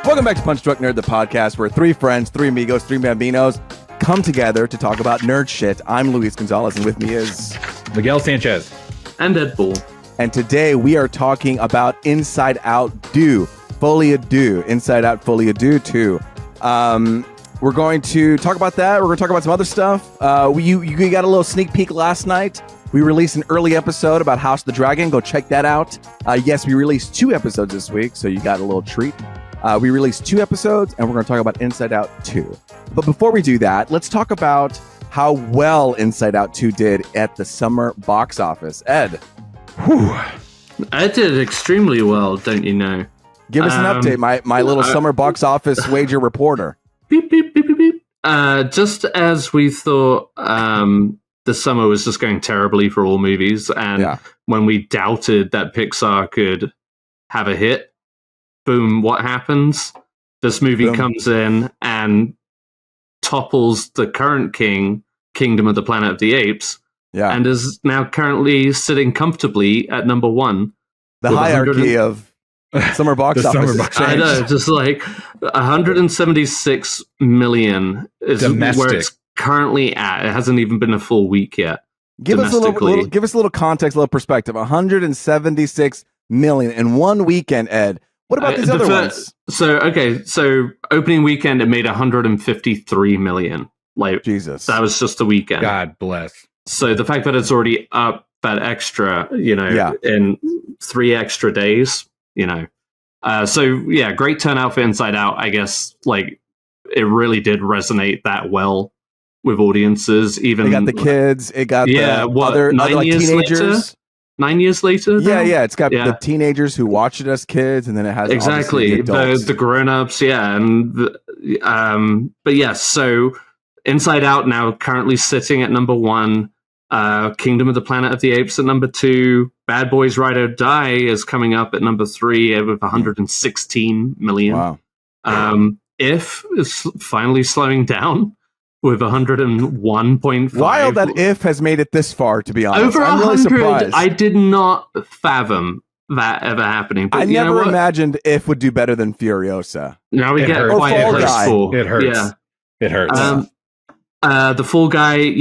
Welcome back to Punch Drunk Nerd, the podcast where three friends, three amigos, three bambinos come together to talk about nerd shit. I'm Luis Gonzalez, and with me is Miguel Sanchez and Deadpool. And today we are talking about Inside Out 2, Folie à Deux, Inside Out Folie à Deux 2. We're going to talk about that. We're going to talk about some other stuff. You got a little sneak peek last night. We released an early episode about House of the Dragon. Go check that out. Yes, we released 2 episodes this week, so you got a little treat. We released 2 episodes, and we're going to talk about Inside Out 2. But before we do that, let's talk about how well Inside Out 2 did at the summer box office. Ed. Whew. It did extremely well, don't you know? Give us an update, my little summer box office wager reporter. Beep, beep, beep, beep, beep. Just as we thought the summer was just going terribly for all movies, and when we doubted that Pixar could have a hit, boom, what happens? This movie comes in and topples the current Kingdom of the Planet of the Apes, and is now currently sitting comfortably at number 1. The hierarchy of summer box office. I know, just like 176 million is domestic. Where it's currently at. It hasn't even been a full week yet. Give us a little context, a little perspective. 176 million in one weekend, Ed. What about these other ones? So opening weekend it made 153 million. Like Jesus, that was just a weekend. God bless. So the fact that it's already up that extra, in 3 extra days, great turnout for Inside Out. I guess like it really did resonate that well with audiences. Even it got the kids. It got other 9 years teenagers. Later? 9 years later? Yeah. It's got the teenagers who watched it as kids, and then it has exactly the grown-ups. But yes, so Inside Out now currently sitting at number 1. Kingdom of the Planet of the Apes at number 2. Bad Boys Ride or Die is coming up at number 3 with 116 million. Wow. If is finally slowing down with 101.5. Wild that If has made it this far, to be honest. Over 100, I'm really surprised. I did not fathom that ever happening. But I never imagined If would do better than Furiosa. Now we get quite close. It hurts. Yeah. It hurts. The Fall Guy,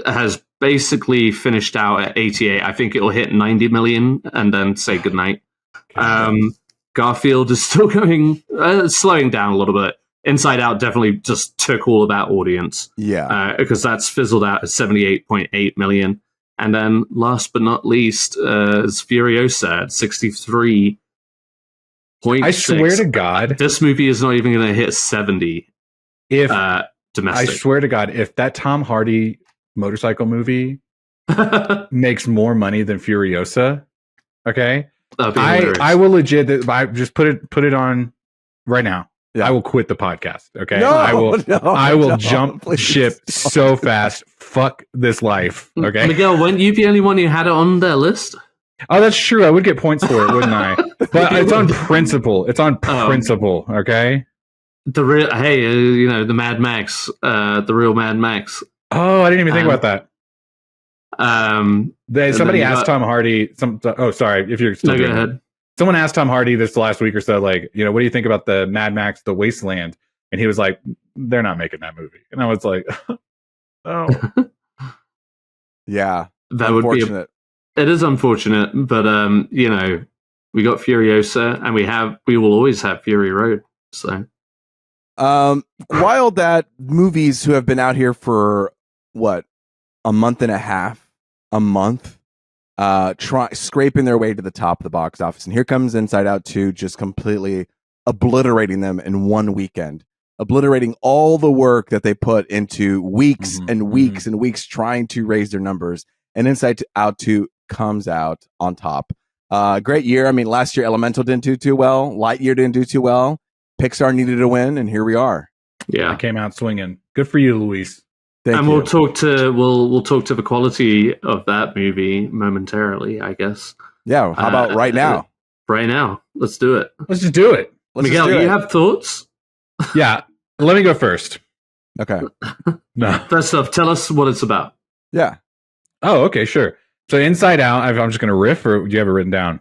has basically finished out at 88. I think it'll hit 90 million and then say goodnight. Garfield is still going, slowing down a little bit. Inside Out definitely just took all of that audience. Because that's fizzled out at 78.8 million. And then last but not least is Furiosa at 63. I swear to God, this movie is not even going to hit 70 if domestic. I swear to God, if that Tom Hardy motorcycle movie makes more money than Furiosa, okay, I will legit. I just put it on right now. I will quit the podcast. Okay, I will jump ship so fast. Fuck this life. Okay, Miguel, weren't you the only one who had it on their list? Oh, that's true. I would get points for it, wouldn't I? But it's on principle. It's on principle. Okay. The real, the Mad Max, the real Mad Max. Oh, I didn't even think about that. Somebody asked Tom Hardy. Sorry, if you're still go ahead. Someone asked Tom Hardy this last week or so, like, what do you think about the Mad Max, The Wasteland? And he was like, they're not making that movie. And I was like, oh. Yeah. That would be it is unfortunate, but we got Furiosa and we will always have Fury Road. So wild that movies who have been out here for a month and a half, scraping their way to the top of the box office, and here comes Inside Out 2, just completely obliterating them in one weekend, obliterating all the work that they put into weeks and weeks and weeks trying to raise their numbers. And Inside Out 2 comes out on top. Great year. I mean, last year Elemental didn't do too well. Lightyear didn't do too well. Pixar needed a win, and here we are. Yeah, I came out swinging. Good for you, Luis. Thank you. We'll talk to the quality of that movie momentarily, I guess. Yeah. How about right now? Right now, let's do it. Let's just do it. Miguel, you have thoughts? Yeah. Let me go first. Okay. No. First off, tell us what it's about. Yeah. Oh, okay, sure. So Inside Out, I'm just going to riff, or do you have it written down?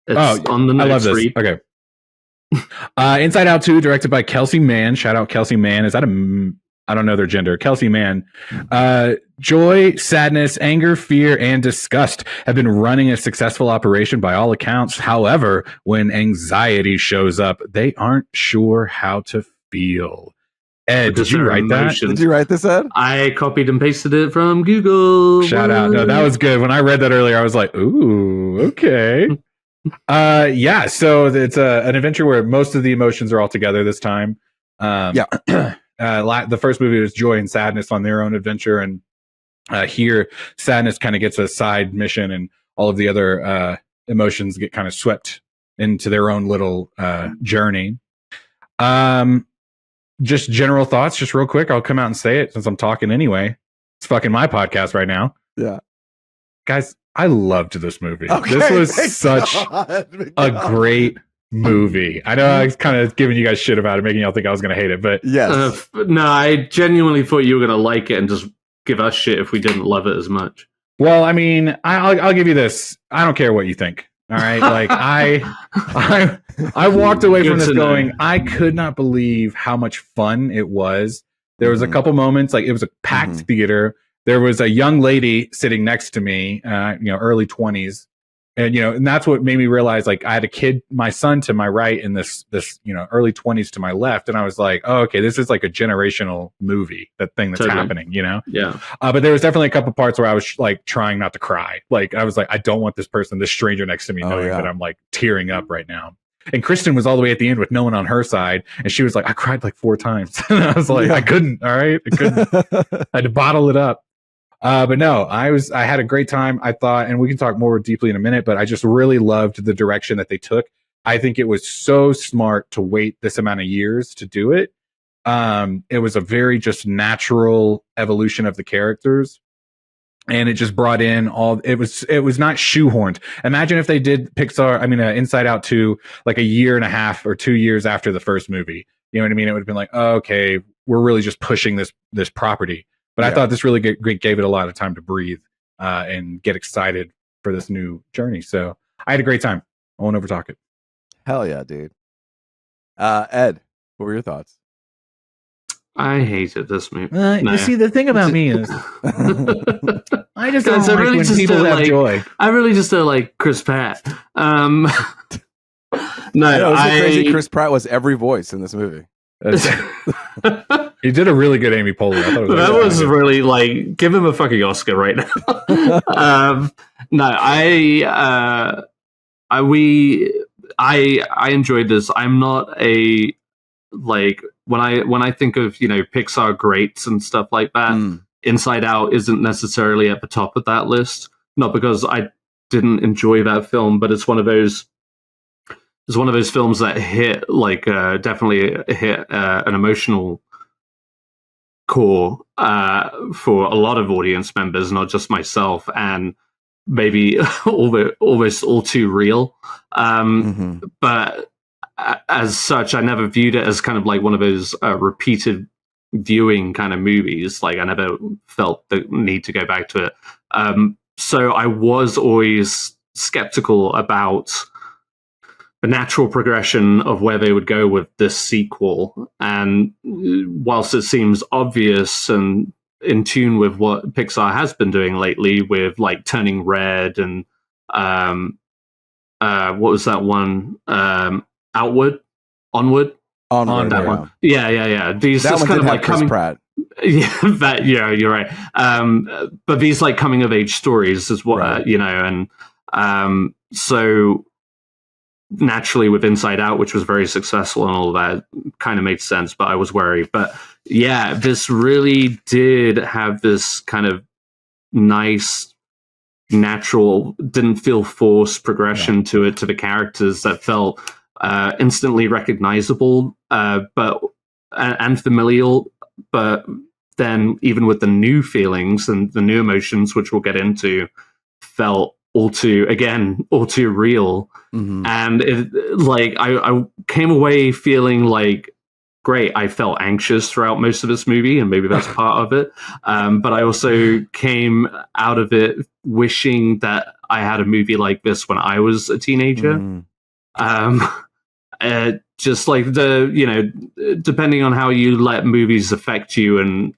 It's on the notes. I love this. Read. Okay. Inside Out 2, directed by Kelsey Mann. Shout out Kelsey Mann. Is that I don't know their gender. Kelsey Mann. Joy, sadness, anger, fear, and disgust have been running a successful operation by all accounts. However, when anxiety shows up, they aren't sure how to feel. Ed, did you write that? Did you write this, Ed? I copied and pasted it from Google. Shout out. No, that was good. When I read that earlier, I was like, ooh, okay. Yeah, so it's an adventure where most of the emotions are all together this time. The first movie was Joy and Sadness on their own adventure, and here Sadness kind of gets a side mission, and all of the other emotions get kind of swept into their own little journey. Just general thoughts, just real quick. I'll come out and say it since I'm talking anyway. It's fucking my podcast right now. Yeah. Guys, I loved this movie. Okay, this was such a great movie. I know I was kind of giving you guys shit about it, making y'all think I was going to hate it, but yes. No, I genuinely thought you were going to like it and just give us shit if we didn't love it as much. Well, I mean, I'll give you this. I don't care what you think. All right, like I walked away from this going, I could not believe how much fun it was. There was a couple moments, like it was a packed theater. There was a young lady sitting next to me, early 20s. And, that's what made me realize, like, I had a kid, my son to my right and this, early 20s to my left. And I was like, oh, okay, this is like a generational movie, that thing that's happening, Yeah. But there was definitely a couple parts where I was like trying not to cry. Like, I was like, I don't want this stranger next to me knowing that I'm like tearing up right now. And Kristen was all the way at the end with no one on her side. And she was like, I cried like 4 times. And I was like, I couldn't. All right. I couldn't. I had to bottle it up. But no, I had a great time. I thought, and we can talk more deeply in a minute, but I just really loved the direction that they took. I think it was so smart to wait this amount of years to do it. It was a very just natural evolution of the characters. And it just brought in it was not shoehorned. Imagine if they did Inside Out 2, like a year and a half or 2 years after the first movie. You know what I mean? It would have been like, oh, okay, we're really just pushing this property. But I thought this really gave it a lot of time to breathe and get excited for this new journey. So I had a great time. I won't overtalk it. Hell yeah, dude. Ed, what were your thoughts? I hated this movie. You see, the thing about me is I just don't like when people have joy. I really just don't like Chris Pratt. No, crazy. Chris Pratt was every voice in this movie. He did a really good Amy Poehler. I thought that was really like, give him a fucking Oscar right now. I enjoyed this. I'm not a like when I think of Pixar greats and stuff like that. Inside Out isn't necessarily at the top of that list. Not because I didn't enjoy that film, but it's one of those. It's one of those films that hit definitely hit an emotional core for a lot of audience members, not just myself, and maybe almost all too real. But as such, I never viewed it as kind of like one of those repeated viewing kind of movies. Like I never felt the need to go back to it. So I was always skeptical about the natural progression of where they would go with this sequel. And whilst it seems obvious and in tune with what Pixar has been doing lately with like Turning Red and what was that one? Onward. That one. Yeah. These that one kind did of have like Chris Pratt. Yeah, you're right. But these like coming of age stories is what and so naturally with Inside Out, which was very successful and all that, kind of made sense, but I was worried. But yeah, this really did have this kind of nice, natural, didn't feel forced progression to it, to the characters that felt instantly recognizable, but and familial, but then even with the new feelings and the new emotions, which we'll get into, felt all too real. And it, like I came away feeling like, great, I felt anxious throughout most of this movie, and maybe that's part of it, but I also came out of it wishing that I had a movie like this when I was a teenager. just like depending on how you let movies affect you and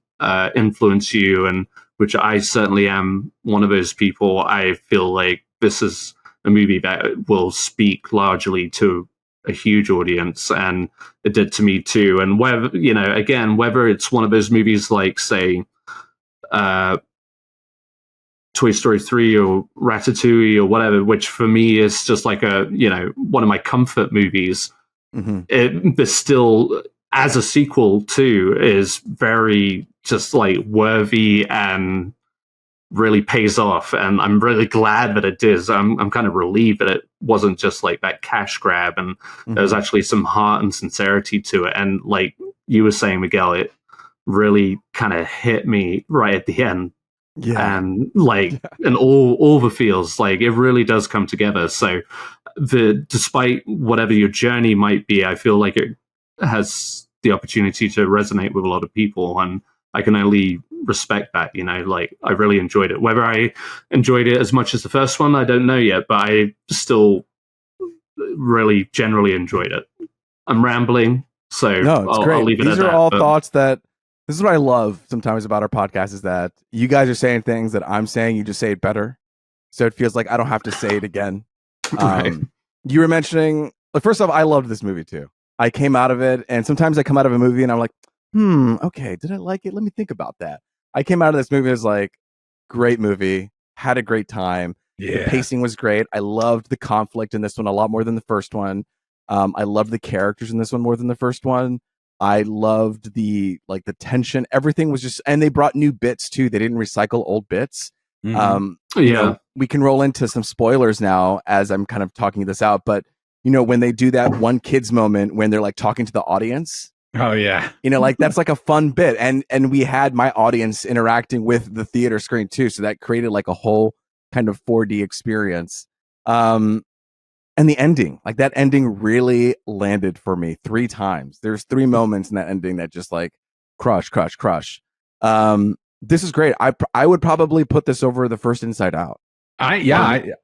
influence you, and which I certainly am one of those people, I feel like this is a movie that will speak largely to a huge audience, and it did to me too. And whether whether it's one of those movies like, say, Toy Story 3 or Ratatouille or whatever, which for me is just like one of my comfort movies. It still, as a sequel too, is very just like worthy and really pays off, and I'm really glad that it did. I'm kind of relieved that it wasn't just like that cash grab, and there's actually some heart and sincerity to it. And like you were saying, Miguel, it really kind of hit me right at the end. And and all the feels, like it really does come together. So despite whatever your journey might be, I feel like it has the opportunity to resonate with a lot of people, and I can only respect that. Like, I really enjoyed it. Whether I enjoyed it as much as the first one, I don't know yet, but I still really generally enjoyed it. I'm rambling, so no, it's great. I'll leave it These at that. These are all thoughts that. This is what I love sometimes about our podcast, is that you guys are saying things that I'm saying, you just say it better. So it feels like I don't have to say it again. Right. You were mentioning, first off, I loved this movie too. I came out of it, and sometimes I come out of a movie and I'm like, okay, did I like it? Let me think about that. I came out of this movie as like, great movie, had a great time. Yeah. The pacing was great. I loved the conflict in this one a lot more than the first one. I loved the characters in this one more than the first one. I loved the tension. Everything was just, and they brought new bits too. They didn't recycle old bits. We can roll into some spoilers now as I'm kind of talking this out, but when they do that one kids moment when they're like talking to the audience. Oh yeah. That's like a fun bit. And we had my audience interacting with the theater screen too. So that created like a whole kind of 4D experience. And the ending, like that ending really landed for me 3 times. There's 3 moments in that ending that just like crush. This is great. I would probably put this over the first Inside Out. For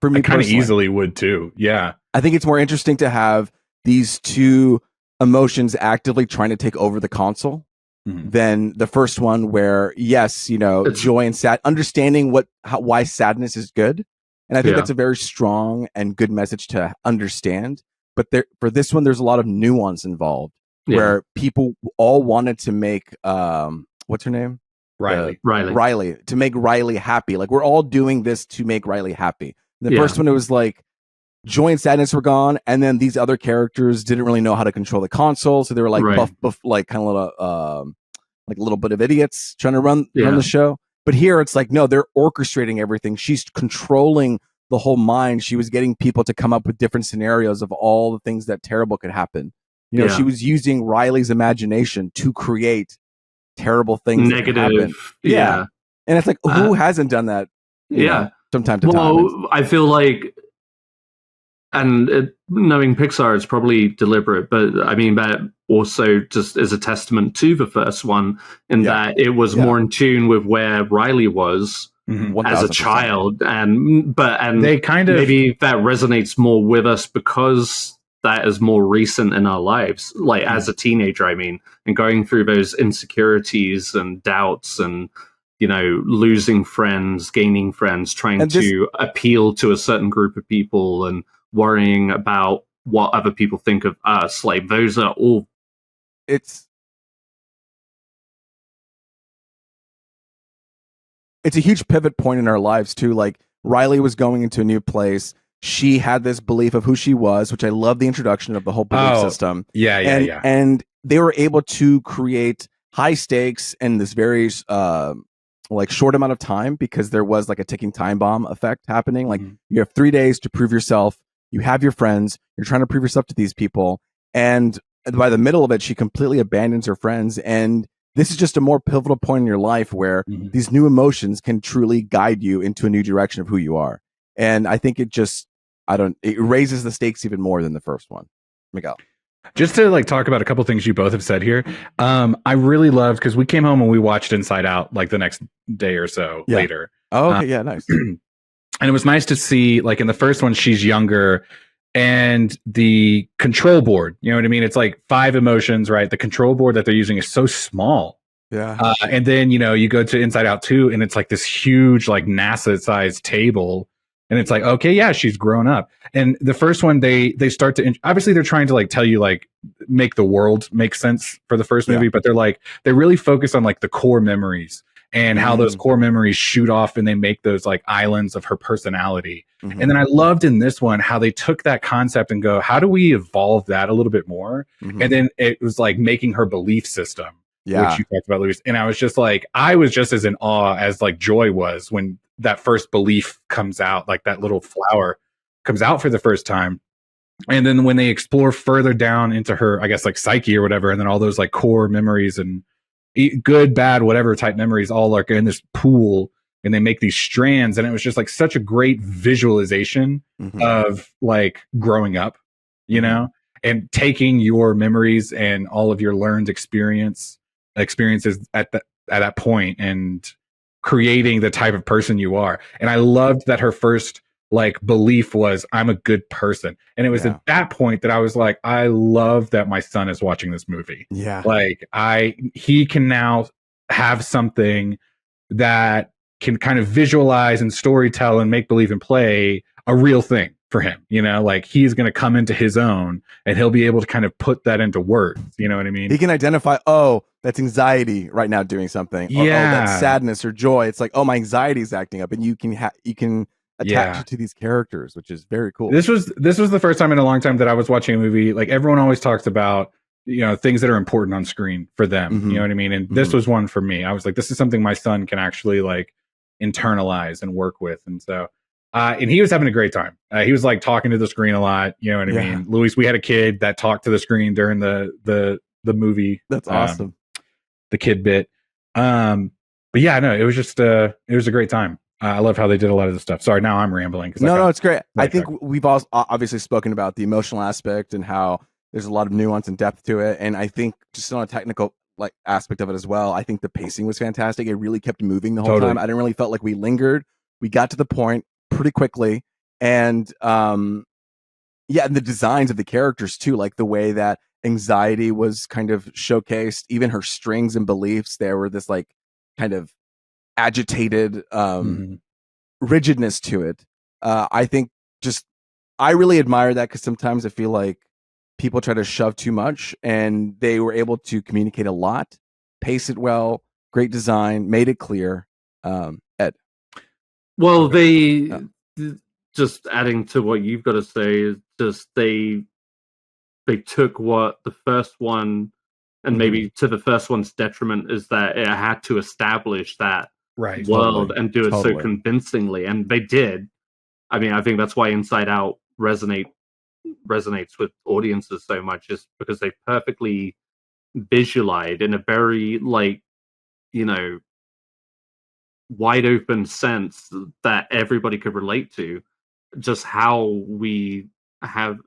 me, I kind of easily would too. Yeah. I think it's more interesting to have these 2 emotions actively trying to take over the console than the first one, where yes, joy and sad, understanding why sadness is good. And I think that's a very strong and good message to understand. But for this one, there's a lot of nuance involved where people all wanted to make, what's her name? Riley. To make Riley happy. Like, we're all doing this to make Riley happy. The first one, it was like joy and sadness were gone. And then these other characters didn't really know how to control the console. So they were like buff, like kind of like a little bit of idiots trying to run the show. But here it's like, no, they're orchestrating everything. She's controlling the whole mind. She was getting people to come up with different scenarios of all the things that terrible could happen. She was using Riley's imagination to create terrible things. Negative. Yeah. And it's like, who hasn't done that? From time to time. Well, I feel like, and knowing Pixar, it's probably deliberate, but I mean, that also just is a testament to the first one in that it was more in tune with where Riley was as a child, and they kind of, maybe that resonates more with us because that is more recent in our lives, like as a teenager, I mean, and going through those insecurities and doubts and losing friends, gaining friends, trying to appeal to a certain group of people and worrying about what other people think of us. Like, those are all. It's a huge pivot point in our lives too. Like, Riley was going into a new place. She had this belief of who she was, which I love the introduction of the whole belief system. Yeah. And they were able to create high stakes in this very like short amount of time, because there was like a ticking time bomb effect happening. Like, you have 3 days to prove yourself. You have your friends. You're trying to prove yourself to these people. And by the middle of it, she completely abandons her friends. And this is just a more pivotal point in your life where these new emotions can truly guide you into a new direction of who you are. And I think it raises the stakes even more than the first one. Miguel. Just to like talk about a couple things you both have said here. I really loved, because we came home and we watched Inside Out like the next day or so later. Oh, okay. Yeah. Nice. And it was nice to see, like, in the first one, she's younger and the control board, you know what I mean? It's like 5 emotions, right? The control board that they're using is so small. Yeah. And then, you go to Inside Out 2 and it's like this huge, like NASA sized table. And it's like, okay, yeah, she's grown up. And the first one, they start to, obviously they're trying to like tell you, like, make the world make sense for the first movie, but they really focus on like the core memories and how those core memories shoot off and they make those like islands of her personality. And then I loved in this one how they took that concept and go, how do we evolve that a little bit more? And then it was like making her belief system, which you talked about, Luis. And I was just as in awe as like Joy was when that first belief comes out, like that little flower comes out for the first time. And then when they explore further down into her, I guess, like psyche or whatever, and then all those like core memories and good, bad, whatever type memories all are in this pool, and they make these strands. And it was just like such a great visualization of like growing up, and taking your memories and all of your learned experiences at that point and creating the type of person you are. And I loved that her first like belief was, I'm a good person. And it was at that point that I was like, I love that my son is watching this movie. Yeah. Like he can now have something that can kind of visualize and storytell and make believe and play a real thing for him, like he's going to come into his own and he'll be able to kind of put that into words. You know what I mean? He can identify, oh, that's anxiety right now doing something. Or, oh, that's sadness or joy. It's like, oh, my anxiety is acting up, and you can attach it to these characters, which is very cool. This was the first time in a long time that I was watching a movie. Like everyone always talks about, things that are important on screen for them. You know what I mean? And this was one for me. I was like, this is something my son can actually like internalize and work with. And so, and he was having a great time. He was like talking to the screen a lot. You know what I mean? Luis, we had a kid that talked to the screen during the movie. That's awesome. The kid bit. But yeah, no, it was just it was a great time. I love how they did a lot of the stuff. Sorry, now I'm rambling. No, it's great. I think we've also obviously spoken about the emotional aspect and how there's a lot of nuance and depth to it. And I think just on a technical like aspect of it as well, I think the pacing was fantastic. It really kept moving the whole time. I didn't really felt like we lingered. We got to the point pretty quickly. And and the designs of the characters too, like the way that anxiety was kind of showcased, even her strings and beliefs, there were this like kind of agitated rigidness to it. I think I really admire that, because sometimes I feel like people try to shove too much, and they were able to communicate a lot, pace it well, great design, made it clear. Ed. Well, just adding to what you've got to say is just they took what the first one, and maybe to the first one's detriment, is that it had to establish that world and do it so convincingly, and they did. I mean, I think that's why Inside Out resonates with audiences so much, is because they perfectly visualized in a very wide open sense that everybody could relate to, just how we have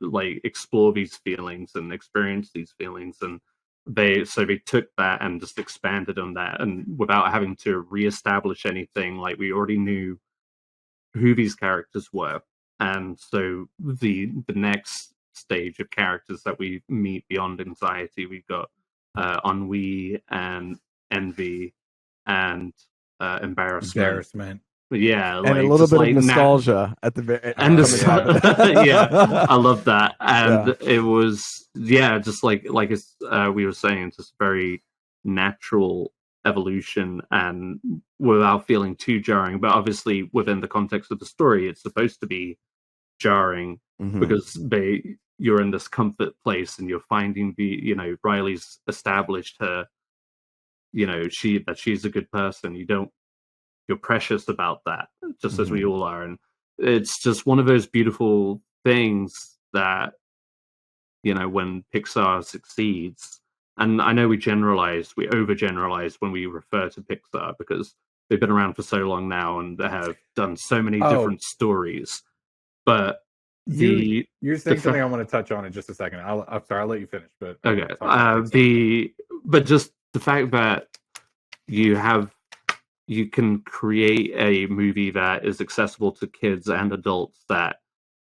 explore these feelings and experience these feelings. And they took that and just expanded on that, and without having to reestablish anything, like we already knew who these characters were. And so the next stage of characters that we meet beyond anxiety, we've got ennui and envy and embarrassment. Yeah, and a little bit of nostalgia at the very end. Yeah, I love that. And it was just like it's, we were saying, it's just very natural evolution, and without feeling too jarring. But obviously, within the context of the story, it's supposed to be jarring because you're in this comfort place, and you're finding Riley's established her, that she's a good person. You're precious about that, just as we all are. And it's just one of those beautiful things that, when Pixar succeeds, and I know we overgeneralize when we refer to Pixar, because they've been around for so long now and they have done so many different stories. But you're saying something I want to touch on in just a second. I'm sorry, I'll let you finish. But okay, but just the fact that you can create a movie that is accessible to kids and adults, that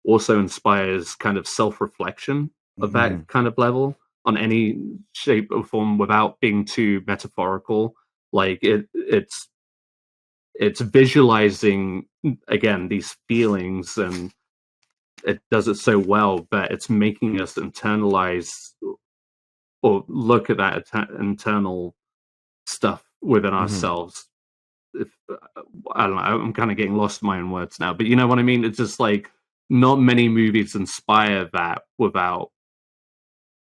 also inspires kind of self-reflection of that kind of level on any shape or form without being too metaphorical. Like it's visualizing again these feelings, and it does it so well that it's making us internalize or look at that internal stuff within ourselves. If I don't know, I'm kind of getting lost in my own words now, but you know what I mean? It's just like not many movies inspire that without,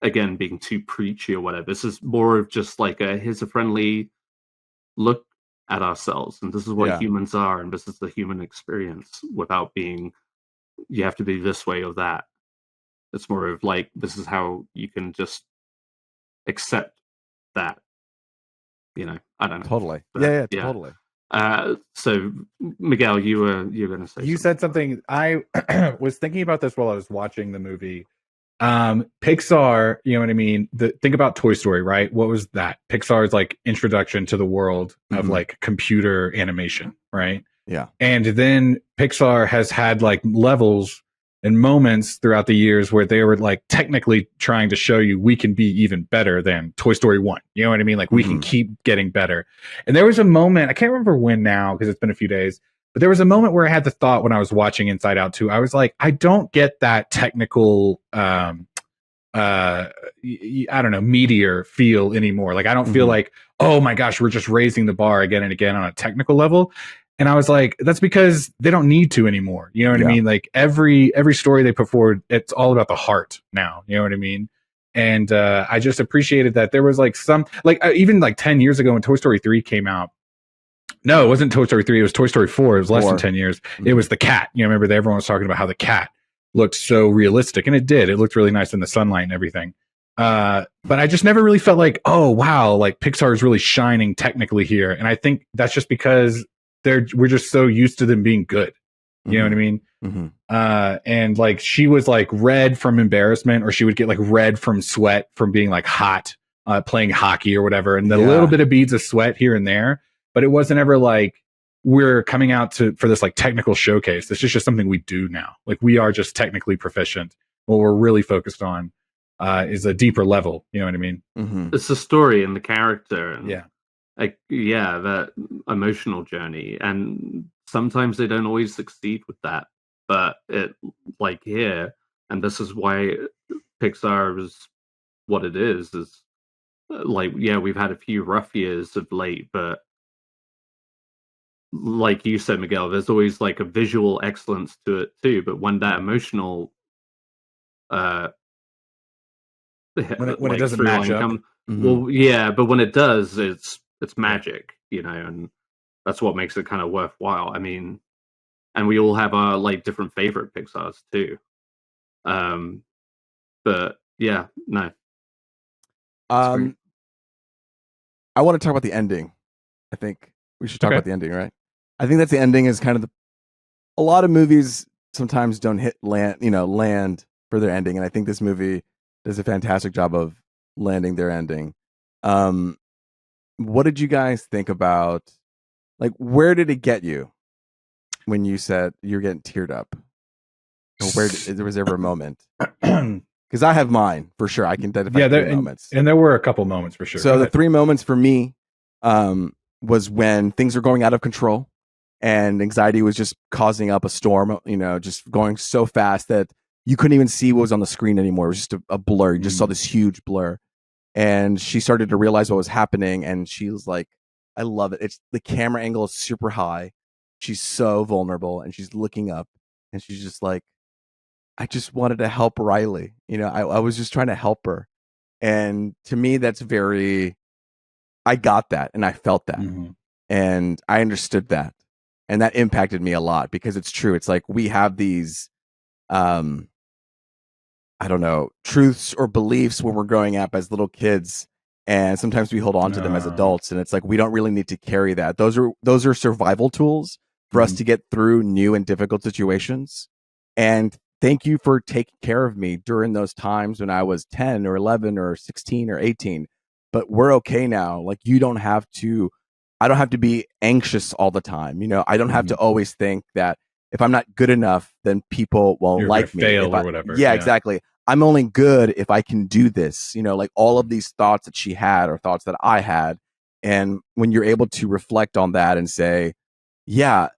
again, being too preachy or whatever. This is more of just like here's a friendly look at ourselves, and this is what humans are, and this is the human experience without being, you have to be this way or that. It's more of like, this is how you can just accept that, you know. I don't know. Totally. But, totally. So Miguel, you were going to say you said something. I was thinking about this while I was watching the movie. Pixar, you know what I mean? Think about Toy Story, right? What was that? Pixar's like introduction to the world of like computer animation, right? Yeah. And then Pixar has had like levels and moments throughout the years where they were like technically trying to show you we can be even better than Toy Story 1. You know what I mean? Like we can keep getting better. And there was a moment, I can't remember when now because it's been a few days, but there was a moment where I had the thought when I was watching Inside Out 2, I was like, I don't get that technical, I don't know, meteor feel anymore. Like I don't feel like, oh my gosh, we're just raising the bar again and again on a technical level. And I was like, that's because they don't need to anymore. You know what I mean? Like every story they put forward, it's all about the heart now. You know what I mean? And I just appreciated that there was like some, like even like 10 years ago when Toy Story 3 came out. No, it wasn't Toy Story 3. It was Toy Story 4. It was less than 10 years. It was the cat. You know, remember everyone was talking about how the cat looked so realistic, and it did. It looked really nice in the sunlight and everything. But I just never really felt like, oh wow, like Pixar is really shining technically here. And I think that's just because we're just so used to them being good. You know what I mean? And like she was like red from embarrassment, or she would get like red from sweat from being like hot, playing hockey or whatever, and then a little bit of beads of sweat here and there. But it wasn't ever like we're coming out for this like technical showcase. This is just something we do now. Like we are just technically proficient. What we're really focused on is a deeper level. You know what I mean? It's the story and the character, and yeah, that emotional journey. And sometimes they don't always succeed with that, but it like here, and this is why Pixar is what it is like, we've had a few rough years of late, but like you said, Miguel, there's always like a visual excellence to it too. But when that emotional when it doesn't match up, well, yeah, but when it does, it's magic, you know, and that's what makes it kind of worthwhile. I mean, and we all have our like different favorite Pixars too. But yeah, no. I want to talk about the ending. I think we should talk about the ending, right? I think that's the ending is kind of a lot of movies sometimes don't land for their ending, and I think this movie does a fantastic job of landing their ending. What did you guys think about, like, where did it get you when you said you're getting teared up? Or there was ever a moment? Because I have mine for sure. I can identify three moments, and there were a couple moments for sure. So the three moments for me was when things were going out of control, and anxiety was just causing up a storm. You know, just going so fast that you couldn't even see what was on the screen anymore. It was just a blur. You just saw this huge blur. And she started to realize what was happening, and she was like, I love it. It's the camera angle is super high. She's so vulnerable, and she's looking up, and she's just like, I just wanted to help Riley. You know, I was just trying to help her. And to me, that's I got that, and I felt that, and I understood that. And that impacted me a lot, because it's true. It's like we have these, I don't know, truths or beliefs when we're growing up as little kids, and sometimes we hold on to them as adults, and it's like we don't really need to carry that. Those are survival tools for us to get through new and difficult situations. And thank you for taking care of me during those times when I was 10 or 11 or 16 or 18. But we're okay now. Like, I don't have to be anxious all the time. You know, I don't have to always think that if I'm not good enough, then people won't like me. Fail or whatever. Yeah, exactly. I'm only good if I can do this. Like all of these thoughts that she had or thoughts that I had. And when you're able to reflect on that and say, yeah,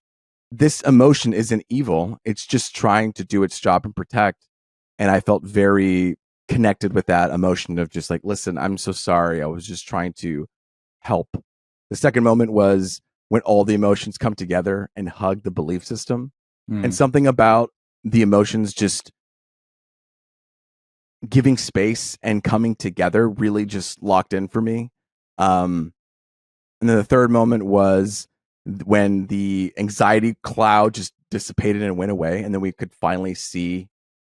this emotion isn't evil. It's just trying to do its job and protect. And I felt very connected with that emotion of just like, listen, I'm so sorry. I was just trying to help. The second moment was when all the emotions come together and hug the belief system. And something about the emotions just giving space and coming together really just locked in for me. And then the third moment was when the anxiety cloud just dissipated and went away. And then we could finally see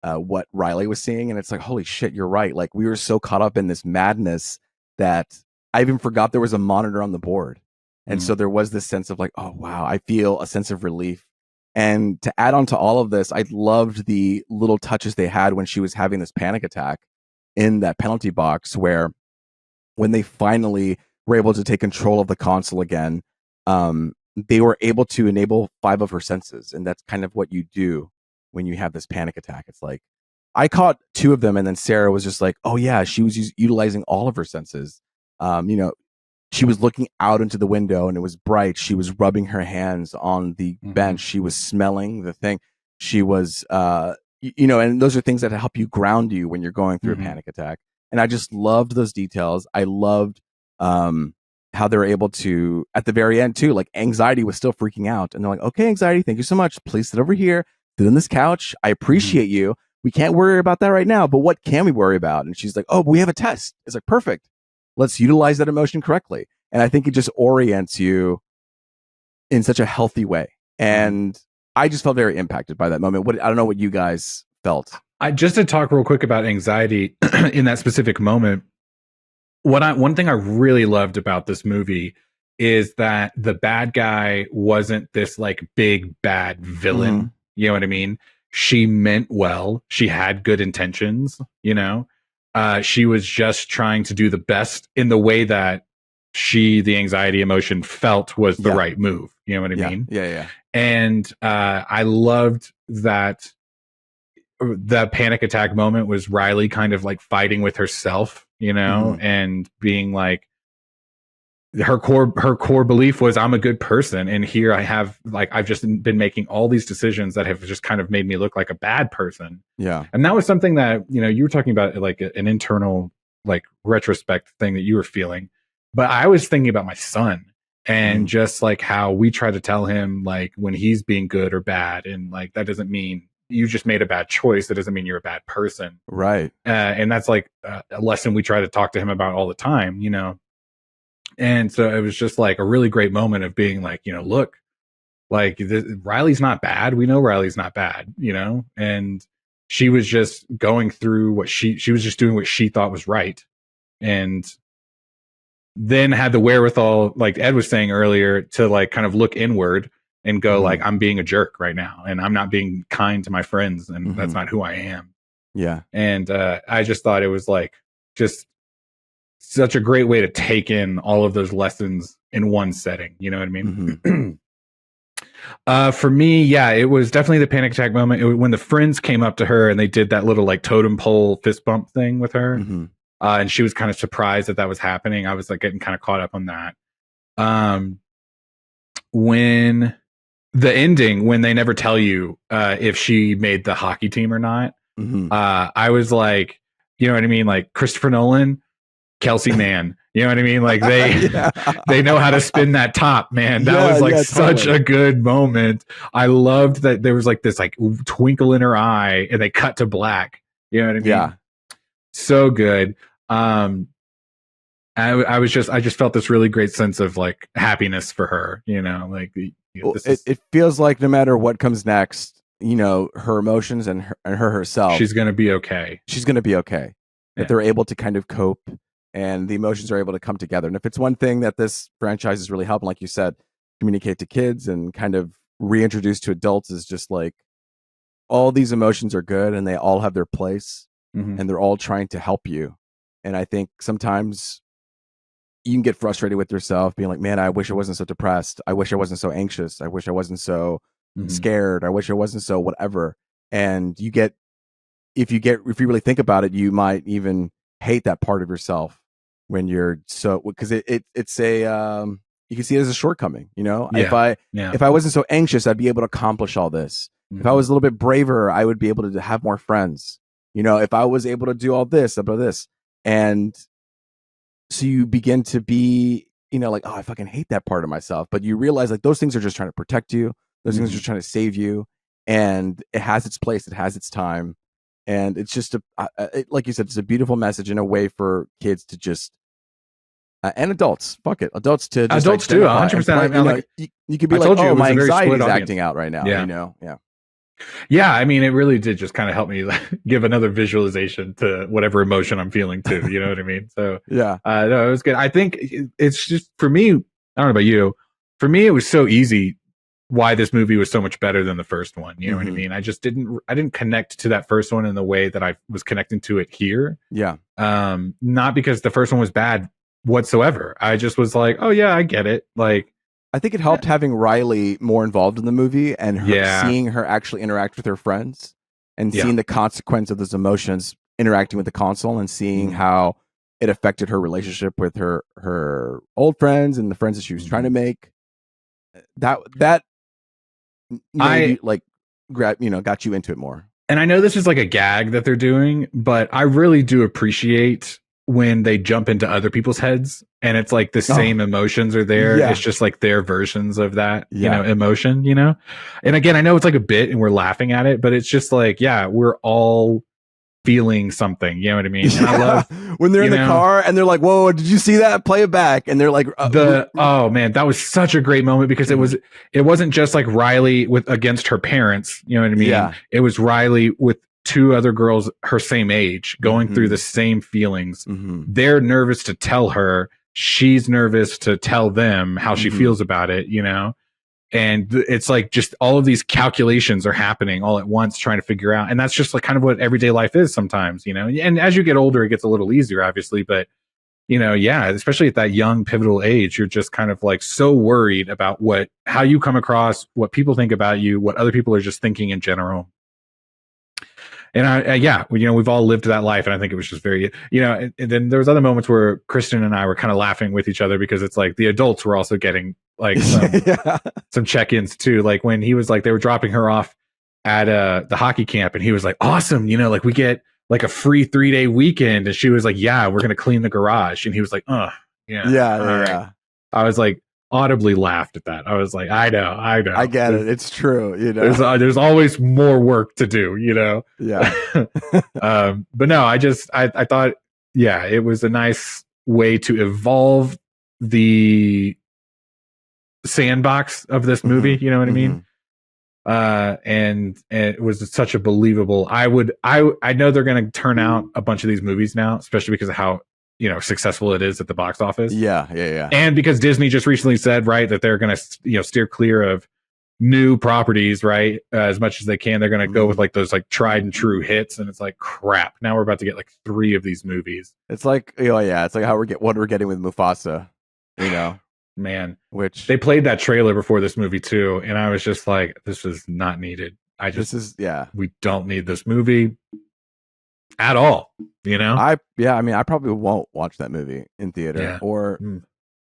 what Riley was seeing. And it's like, holy shit, you're right. Like we were so caught up in this madness that I even forgot there was a monitor on the board. And so there was this sense of like, oh, wow, I feel a sense of relief. And to add on to all of this, I loved the little touches they had when she was having this panic attack in that penalty box, where when they finally were able to take control of the console again, they were able to enable 5 of her senses. And that's kind of what you do when you have this panic attack. It's like, I caught 2 of them, and then Sarah was just like, oh yeah, she was utilizing all of her senses. She was looking out into the window and it was bright. She was rubbing her hands on the bench. She was smelling the thing. She was, and those are things that help you ground you when you're going through a panic attack. And I just loved those details. I loved how they were able to, at the very end too, like anxiety was still freaking out. And they're like, okay, anxiety, thank you so much. Please sit over here, sit on this couch. I appreciate you. We can't worry about that right now, but what can we worry about? And she's like, oh, but we have a test. It's like, perfect. Let's utilize that emotion correctly. And I think it just orients you in such a healthy way. And I just felt very impacted by that moment. I don't know what you guys felt. Just to talk real quick about anxiety in that specific moment. One thing I really loved about this movie is that the bad guy wasn't this like big bad villain. You know what I mean? She meant well. She had good intentions, she was just trying to do the best in the way that the anxiety emotion felt was the right move. You know what I mean? Yeah. And I loved that the panic attack moment was Riley kind of like fighting with herself, and being like, her core belief was, I'm a good person, and here I have I've just been making all these decisions that have just kind of made me look like a bad person. Yeah. And that was something that you were talking about, like an internal like retrospect thing that you were feeling, but I was thinking about my son and just like how we try to tell him like when he's being good or bad, and like that doesn't mean you just made a bad choice, that doesn't mean you're a bad person, right? And that's like a lesson we try to talk to him about all the time, And so it was just like a really great moment of being like, look, like Riley's not bad. We know Riley's not bad, and she was just going through what she was just doing what she thought was right. And then had the wherewithal, like Ed was saying earlier, to like kind of look inward and go like, I'm being a jerk right now, and I'm not being kind to my friends, and that's not who I am. Yeah. And I just thought it was like just such a great way to take in all of those lessons in one setting. You know what I mean? For me, yeah, it was definitely the panic attack moment. When the friends came up to her and they did that little like totem pole fist bump thing with her. And she was kind of surprised that was happening. I was like getting kind of caught up on that. When the ending, when they never tell you if she made the hockey team or not, I was like, you know what I mean? Like Christopher Nolan, Kelsey Mann, you know what I mean? Like they know how to spin that top, man. That was like such a good moment. I loved that there was like this like twinkle in her eye and they cut to black. You know what I mean? Yeah. So good. I just felt this really great sense of like happiness for her, like it feels like no matter what comes next, her emotions and her herself, she's going to be okay. She's going to be okay. That they're able to kind of cope and the emotions are able to come together. And if it's one thing that this franchise is really helping, like you said, communicate to kids and kind of reintroduce to adults, is just like all these emotions are good and they all have their place and they're all trying to help you. And I think sometimes you can get frustrated with yourself being like, man, I wish I wasn't so depressed. I wish I wasn't so anxious. I wish I wasn't so scared. I wish I wasn't so whatever. And if you really think about it, you might even hate that part of yourself when you're so, because it's a you can see it as a shortcoming. If I wasn't so anxious, I'd be able to accomplish all this. If I was a little bit braver, I would be able to have more friends. If I was able to do all this about this, and so you begin to be, like, oh, I fucking hate that part of myself. But you realize like those things are just trying to protect you. Those things are just trying to save you, and it has its place. It has its time, and it's just like you said, it's a beautiful message in a way for kids to just. And adults, fuck it, adults too, 100%. You could be like, oh, my anxiety is acting out right now. Yeah, I mean, it really did just kind of help me give another visualization to whatever emotion I'm feeling too. You know what I mean? So yeah, no, it was good. I think it's just for me. I don't know about you. For me, it was so easy why this movie was so much better than the first one. You know what I mean? I just didn't connect to that first one in the way that I was connecting to it here. Yeah. Not because the first one was bad whatsoever. I just was like, oh yeah, I get it. Like, I think it helped having Riley more involved in the movie and seeing her actually interact with her friends and seeing the consequence of those emotions interacting with the console and seeing how it affected her relationship with her old friends and the friends that she was trying to make. That got you into it more. And I know this is like a gag that they're doing, but I really do appreciate when they jump into other people's heads and it's like the same emotions are there. It's just like their versions of that, emotion, And again, I know it's like a bit and we're laughing at it, but it's just like, we're all feeling something. You know what I mean? And I love when they're in the car and they're like, whoa, did you see that? Play it back. And they're like, oh man, that was such a great moment because it wasn't just like Riley against her parents. You know what I mean? Yeah. It was Riley with two other girls her same age going through the same feelings. They're nervous to tell her. She's nervous to tell them how she feels about it, and it's like just all of these calculations are happening all at once trying to figure out. And that's just like kind of what everyday life is sometimes, and as you get older, it gets a little easier, obviously. But, especially at that young pivotal age, you're just kind of like so worried about how you come across, what people think about you, what other people are just thinking in general. And we've all lived that life. And I think it was just very, and then there was other moments where Kristen and I were kind of laughing with each other because it's like the adults were also getting like some check-ins too. Like when he was like, they were dropping her off at the hockey camp and he was like, awesome. Like we get like a free 3-day weekend. And she was like, yeah, we're going to clean the garage. And he was like, yeah. I was like, audibly laughed at that. I was like, I know. I get it. It's true. There's always more work to do, Yeah. But no, I thought, it was a nice way to evolve the sandbox of this movie. You know what I mean? And it was such a believable, I know they're going to turn out a bunch of these movies now, especially because of how, successful it is at the box office. Yeah. And because Disney just recently said, right, that they're going to, steer clear of new properties, right, as much as they can. They're going to go with like those like tried and true hits. And it's like, crap. Now we're about to get like 3 of these movies. It's like, it's like what we're getting with Mufasa, Man, which they played that trailer before this movie too. And I was just like, this is not needed. We don't need this movie at all, I probably won't watch that movie in theater or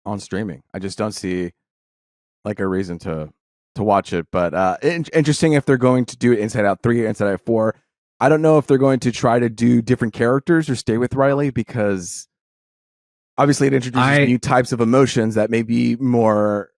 on streaming. I just don't see like a reason to watch it. But interesting if they're going to do it Inside Out 3 or Inside Out 4. I don't know if they're going to try to do different characters or stay with Riley because obviously it introduces new types of emotions that may be more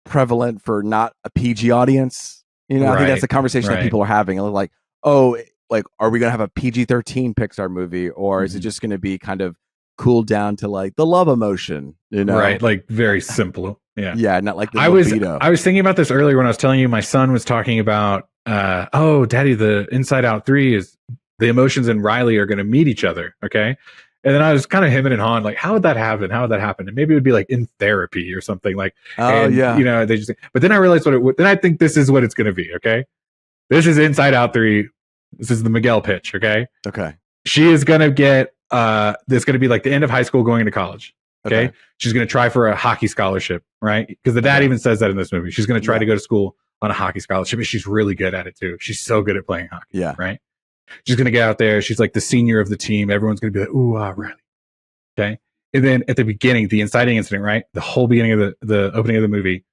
prevalent for not a PG audience. I think that's the conversation that people are having. And they're like, oh, like, are we going to have a PG-13 Pixar movie, or is it just going to be kind of cooled down to like the love emotion, Right, like very simple. Yeah, not like the I was thinking about this earlier when I was telling you my son was talking about, Daddy, the Inside Out 3 is the emotions and Riley are going to meet each other, okay? And then I was kind of hemming and hawing, like, how would that happen? And maybe it would be like in therapy or something like. They just. But then I realized what it would. Then I think this is what it's going to be. Okay, this is Inside Out 3. This is the Miguel pitch. Okay. She is going to get. This going to be like the end of high school, going into college. Okay. She's going to try for a hockey scholarship, right? Because the dad even says that in this movie. She's going to try to go to school on a hockey scholarship, and she's really good at it too. She's so good at playing hockey. Yeah. Right. She's going to get out there. She's like the senior of the team. Everyone's going to be like, ooh, Riley. Okay. And then at the beginning, the inciting incident, right? The whole beginning of the opening of the movie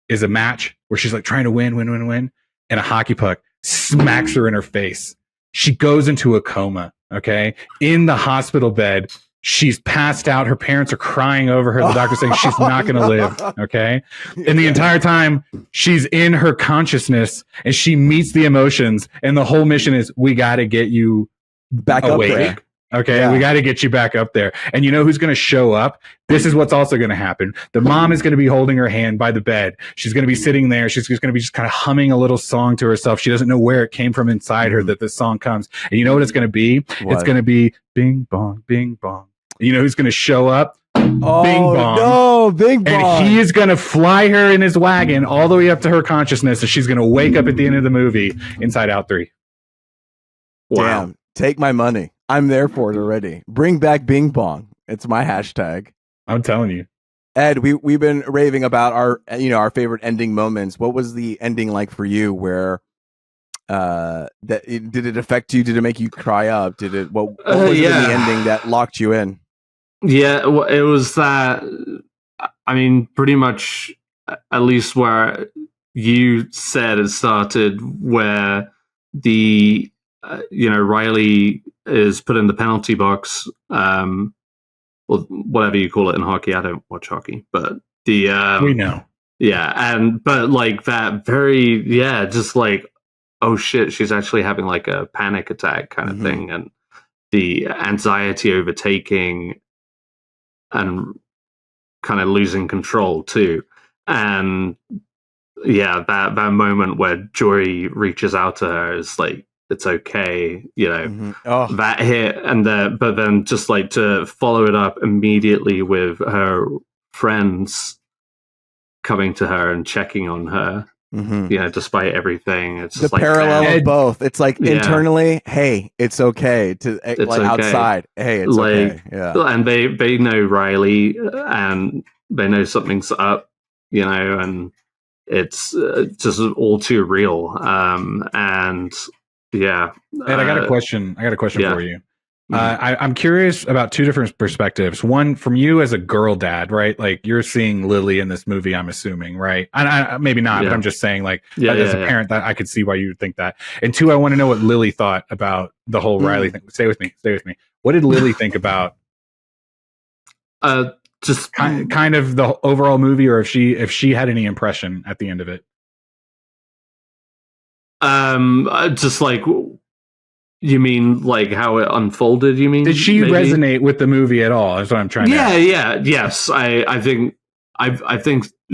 is a match where she's like trying to win. And a hockey puck smacks her in her face. She goes into a coma. Okay. In the hospital bed. She's passed out. Her parents are crying over her. The doctor's saying she's not going to live. Okay. And the entire time she's in her consciousness and she meets the emotions. And the whole mission is we got to get you back awake. Up there. Okay. Yeah. We got to get you back up there. And you know who's going to show up? This is what's also going to happen. The mom is going to be holding her hand by the bed. She's going to be sitting there. She's just going to be just kind of humming a little song to herself. She doesn't know where it came from inside her that this song comes. And you know what it's going to be? What? It's going to be bing bong, bing bong. You know who's going to show up? Oh, Bing bong. No, Bing bong. And he is going to fly her in his wagon all the way up to her consciousness. And she's going to wake up at the end of the movie, Inside Out 3. Wow. Damn, take my money. I'm there for it already. Bring back Bing bong. It's my hashtag. I'm telling you. Ed, we've been raving about our favorite ending moments. What was the ending like for you where did it affect you? Did it make you cry up? What was it in the ending that locked you in? Yeah, it was that. I mean, pretty much, at least where you said it started, where the Riley is put in the penalty box, or whatever you call it in hockey. I don't watch hockey, but we know. Yeah, but like that very just like, oh shit, she's actually having like a panic attack kind of thing, and the anxiety overtaking and kind of losing control too. And yeah, that moment where Joy reaches out to her is like, it's okay, that hit. And but then just like to follow it up immediately with her friends coming to her and checking on her. Despite everything, it's just the like parallel of both. It's like internally, hey, it's okay. It's like okay. Outside, hey, it's like, okay. Yeah, and they know Riley, and they know something's up, and it's just all too real. And yeah, and I got a question. For you. I'm curious about two different perspectives. One from you as a girl dad, right? Like you're seeing Lily in this movie, I'm assuming, right? And maybe not, but I'm just saying, like, as a parent, that I could see why you would think that. And two, I want to know what Lily thought about the whole Riley thing. Stay with me. What did Lily think about? Just kind of the overall movie, or if she had any impression at the end of it. Just like. You mean like how it unfolded? You mean did she resonate with the movie at all? That's what I'm trying to ask. Yes. I think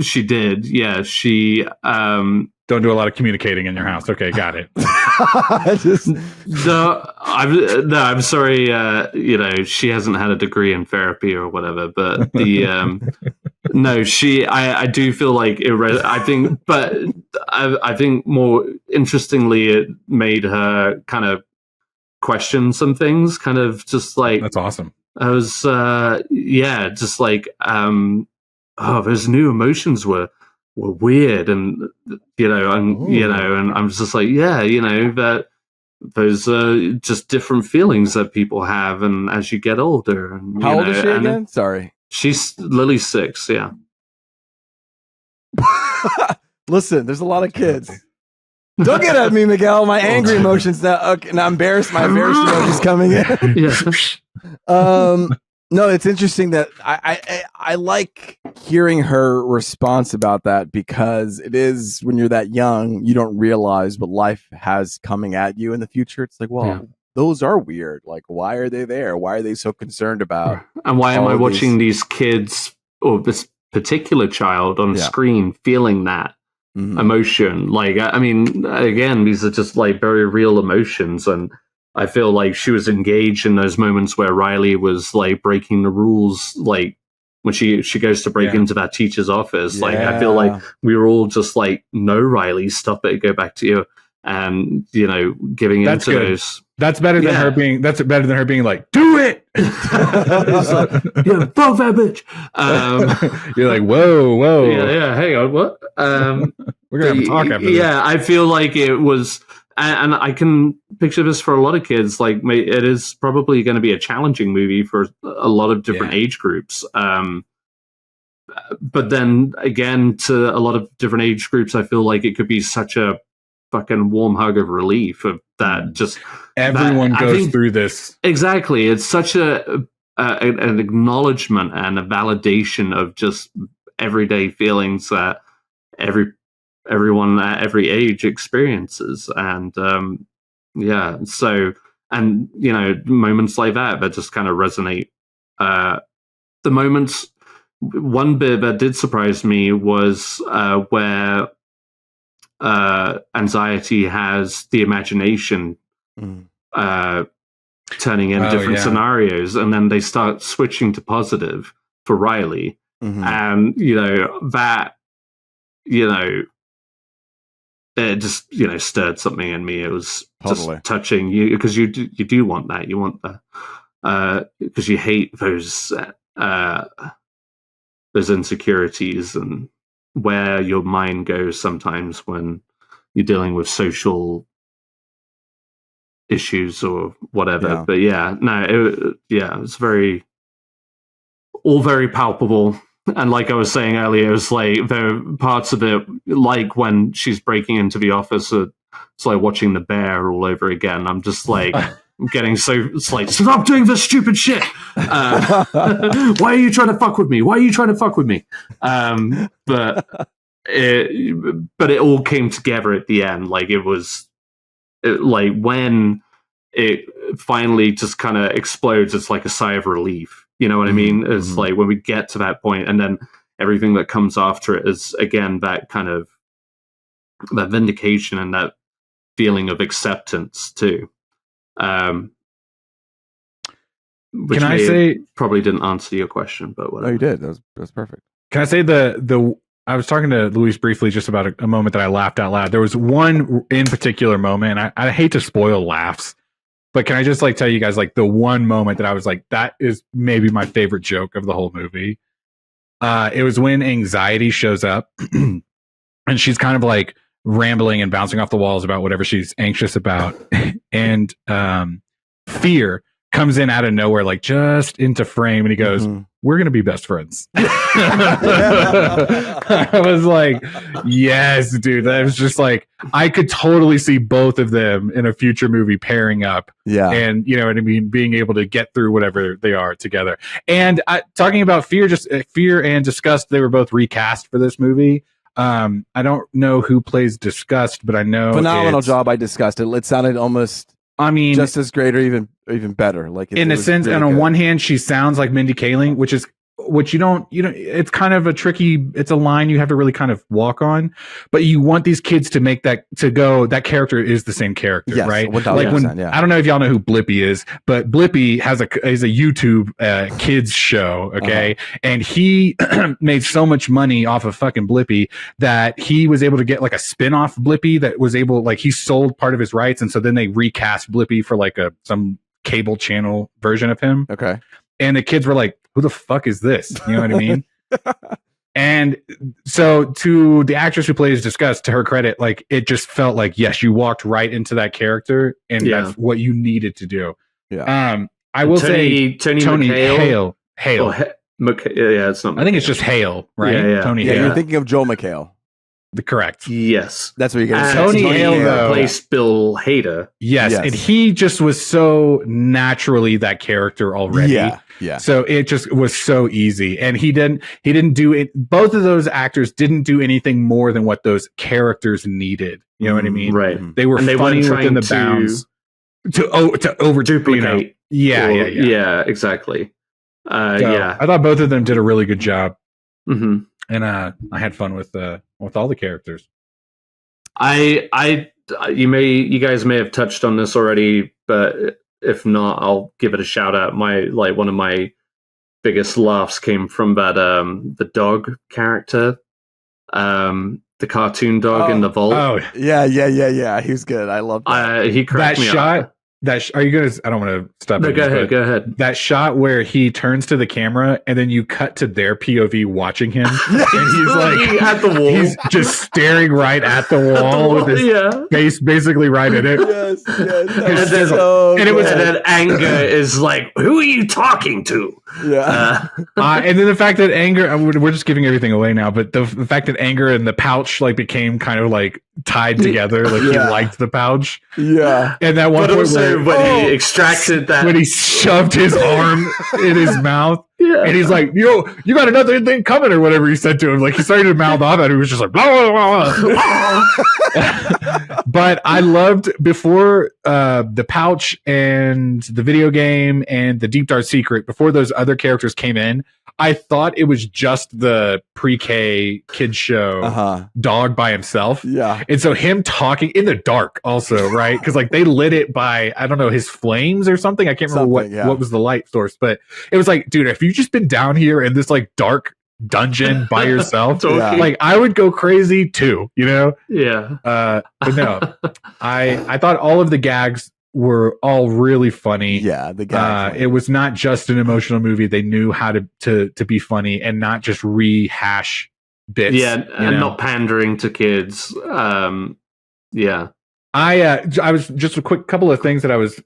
she did. Yeah, she don't do a lot of communicating in your house. Okay, got it. I'm sorry. She hasn't had a degree in therapy or whatever, but the no, I do feel like it. I think more interestingly, it made her kind of question some things, kind of just like that's awesome. I was just like those new emotions were weird, and and I'm just like that those are just different feelings that people have, and as you get older. And, how old is she again? Sorry, she's Lily's 6. Yeah. Listen, there's a lot of kids. Don't get at me, Miguel. My angry emotions now. Okay, now embarrassed. My embarrassed emotions coming in. No, it's interesting that I like hearing her response about that, because it is when you're that young, you don't realize what life has coming at you in the future. It's like, well, those are weird. Like, why are they there? Why are they so concerned about? And why am I watching these kids or this particular child on screen feeling that? Emotion? Like, I mean, again, these are just like very real emotions, and I feel like she was engaged in those moments where Riley was like breaking the rules, like when she goes to break into that teacher's office. Like, I feel like we were all just like, no, Riley, stop it, go back to you, and giving into those. That's better than her being. That's better than her being like, do it. It's like, fuck that bitch. You're like, whoa. Yeah. Hang on, what? We're gonna have a talk after this. Yeah, I feel like it was, and I can picture this for a lot of kids. Like, it is probably going to be a challenging movie for a lot of different age groups. But then again, to a lot of different age groups, I feel like it could be such a fucking warm hug of relief of that. Just everyone goes through this. Exactly, it's such an acknowledgement and a validation of just everyday feelings that everyone at every age experiences. And so, and moments like that just kind of resonate. The moments, one bit that did surprise me was where anxiety has the imagination turning in different scenarios, and then they start switching to positive for Riley. And it just stirred something in me. It was just touching you, because you do want that. You want the because you hate those insecurities and where your mind goes sometimes when you're dealing with social issues or whatever. But it's all very palpable. And like I was saying earlier, it was like there are parts of it, like when she's breaking into the office, it's like watching The Bear all over again. I'm just like, I'm getting so, it's like, stop doing this stupid shit. Why are you trying to fuck with me? Why are you trying to fuck with me? But it all came together at the end. Like like when it finally just kind of explodes, it's like a sigh of relief. You know what I mean? It's like when we get to that point, and then everything that comes after it is, again, that kind of that vindication and that feeling of acceptance too. Which can I say probably didn't answer your question, but whatever. No, you did. That was perfect. Can I say I was talking to Luis briefly just about a moment that I laughed out loud. There was one in particular moment, and I hate to spoil laughs, but can I just tell you guys the one moment that I was like, that is maybe my favorite joke of the whole movie. It was when anxiety shows up and she's kind of rambling and bouncing off the walls about whatever she's anxious about. And fear comes in out of nowhere, just into frame. And he goes, we're going to be best friends. I was like, yes, dude. That was just I could totally see both of them in a future movie pairing up. Yeah. And you know what I mean? Being able to get through whatever they are together. And talking about fear, just fear and disgust, they were both recast for this movie. I don't know who plays Disgust, but I know phenomenal job by Disgust. It sounded almost, just as great or even better. In a sense, really, and on one hand, she sounds like Mindy Kaling, which you don't, it's kind of it's a line you have to really kind of walk on, but you want these kids to make that character is the same character, yes, right? 1000%, I don't know if y'all know who Blippi is, but Blippi is a YouTube kids show, okay? And he made so much money off of fucking Blippi that he was able to get a spin-off Blippi that was able, he sold part of his rights, and so then they recast Blippi for some cable channel version of him. Okay. And the kids were like, who the fuck is this? You know what I mean? And so to the actress who plays Disgust, to her credit, it just felt yes, you walked right into that character, and that's what you needed to do. Yeah. I will say Tony Hale. It's not. I think it's just Hale, right? Yeah. Tony Hale. Hale. You're thinking of Joel McHale. Correct. Yes. That's what you're going to say. Tony Hale replaced Bill Hader. Yes. And he just was so naturally that character already. Yeah. So it just was so easy. And he didn't do it. Both of those actors didn't do anything more than what those characters needed. You know what I mean? Right. They were funny within the bounds to over duplicate. Yeah, exactly. I thought both of them did a really good job. Mm-hmm. And I had fun with all the characters. You guys may have touched on this already, but if not, I'll give it a shout out. One of my biggest laughs came from that the dog character, the cartoon dog in the vault. Oh, yeah. He was good. I love that. He cracked me shot. up. Are you gonna? I don't want to stop. No, go ahead. That shot where he turns to the camera and then you cut to their POV watching him, and he's like at the wall. He's just staring right at the wall with his face basically right in it. Yes. And then anger is like, "Who are you talking to?" Yeah. And then the fact that anger, we're just giving everything away now, but the fact that anger and the pouch like became kind of like tied together, like he liked the pouch. Yeah. And that one point when he extracted that, when he shoved his arm in his mouth, and he's like, "Yo, you got another thing coming," or whatever he said to him. Like he started to mouth off at him. He was just like, blah, blah, blah. But I loved before the pouch and the video game and the Deep Dark Secret, before those other characters came in, I thought it was just the pre-K kids show dog by himself. Yeah. And so him talking in the dark also, right? Because like they lit it by, I don't know, his flames or something. I can't remember what was the light source, but it was like, dude, if you just been down here in this like dark dungeon by yourself, like I would go crazy too, you know? Yeah. But no, I thought all of the gags were all really funny. Yeah, the gags. It was not just an emotional movie. They knew how to be funny and not just rehash bits. Yeah, and not pandering to kids. Yeah. I was just a quick couple of things that I was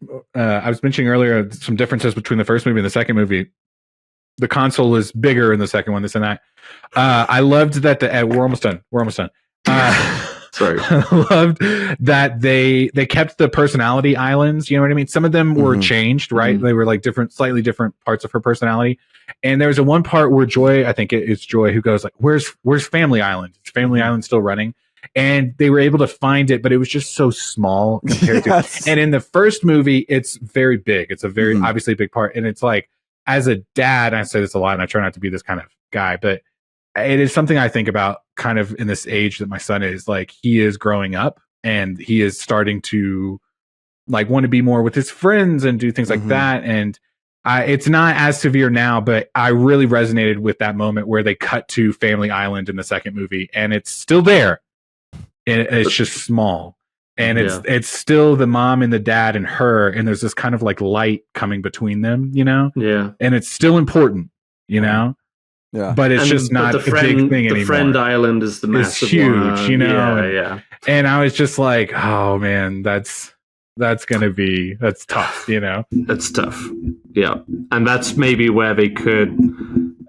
mentioning earlier, some differences between the first movie and the second movie. The console is bigger in the second one, this and that. I loved that we're almost done. Sorry. I loved that they kept the personality islands. You know what I mean? Some of them were changed, right? They were like slightly different parts of her personality. And there was one part where Joy, I think it's Joy, who goes like, "Where's Family Island? Is Family Island still running?" And they were able to find it, but it was just so small compared to. And in the first movie, it's very big. It's a very obviously big part, and it's like, as a dad, I say this a lot, and I try not to be this kind of guy, but it is something I think about kind of in this age that my son is. Like, he is growing up and he is starting to like want to be more with his friends and do things like that. And it's not as severe now, but I really resonated with that moment where they cut to Family Island in the second movie, and it's still there. And it's just small. And it's still the mom and the dad and her, and there's this kind of like light coming between them, you know? Yeah. And it's still important, you know? Yeah. But it's just not a big thing anymore. The friend island is the massive it's huge, one. you know? Yeah. And I was just like, oh man, that's tough, you know? That's tough. Yeah. And that's maybe where they could